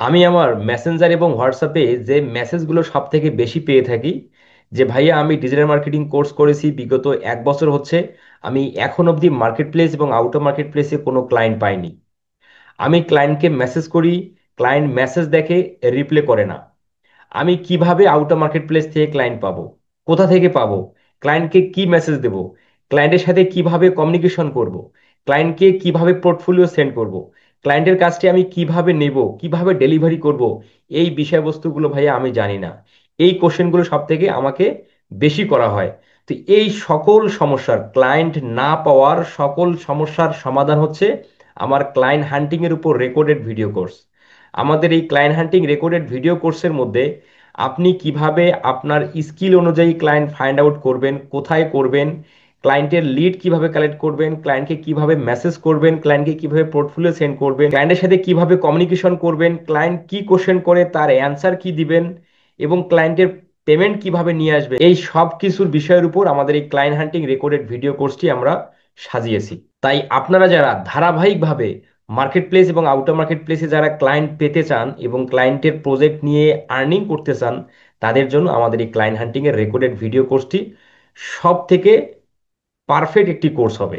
আমি আমার মেসেঞ্জার এবং হোয়াটসঅ্যাপে যে মেসেজগুলো সব থেকে বেশি পেয়ে থাকি যে ভাইয়া আমি ডিজিটাল মার্কেটিং কোর্স করেছি বিগত 1 বছর হচ্ছে, আমি এখন অবধি মার্কেট প্লেস এবং আউটার মার্কেট প্লেসে কোনো ক্লায়েন্ট পাইনি। আমি ক্লায়েন্টকে মেসেজ করি, ক্লায়েন্ট মেসেজ দেখে, রিপ্লে করে না। আমি কিভাবে আউটার মার্কেট প্লেস থেকে ক্লায়েন্ট পাবো? কোথা থেকে পাবো? ক্লায়েন্টকে কি মেসেজ দেব? ক্লায়েন্টের সাথে কিভাবে কমিউনিকেশন করব? ক্লায়েন্টকে কিভাবে পোর্টফোলিও সেন্ড করব? ক্লায়েন্টের কাজটি আমি কিভাবে নেব, কিভাবে ডেলিভারি করব? এই বিষয়বস্তুগুলো ভাইয়া আমি জানি না। এই কোশ্চেনগুলো সব থেকে আমাকে বেশি করা হয়। তো এই সকল সমস্যার, ক্লায়েন্ট না পাওয়ার সকল সমস্যার সমাধান হচ্ছে আমার ক্লায়েন্ট হান্টিং এর উপর রেকর্ডেড ভিডিও কোর্স। আমাদের এই ক্লায়েন্ট হান্টিং রেকর্ডেড ভিডিও কোর্সের মধ্যে আপনি কিভাবে আপনার স্কিল অনুযায়ী ক্লায়েন্ট ফাইন্ড আউট করবেন, কোথায় করবেন, ক্লায়েন্টের লিড কিভাবে কালেক্ট করবেন, ক্লায়েন্টকে কিভাবে মেসেজ করবেন, ক্লায়েন্টকে কিভাবে পোর্টফোলিও সেন্ড করবেন, ক্লায়েন্টের সাথে কিভাবে কমিউনিকেশন করবেন, ক্লায়েন্ট কি কোশ্চেন করে তার অ্যান্সার কি দিবেন, এবং ক্লায়েন্টের পেমেন্ট কিভাবে নিয়ে আসবে, এই সব কিছুর বিষয়ের উপর আমাদের এই ক্লায়েন্ট হান্টিং রেকর্ডেড ভিডিও কোর্সটি আমরা সাজিয়েছি। তাই আপনারা যারা ধারাবাহিকভাবে মার্কেট প্লেস এবং আউটার মার্কেট প্লেসে যারা ক্লায়েন্ট পেতে চান এবং ক্লায়েন্টের প্রজেক্ট নিয়ে আর্নিং করতে চান, তাদের জন্য আমাদের এই ক্লায়েন্ট হান্টিং এর রেকর্ডেড ভিডিও কোর্সটি সব থেকে পারফেক্ট একটি কোর্স হবে।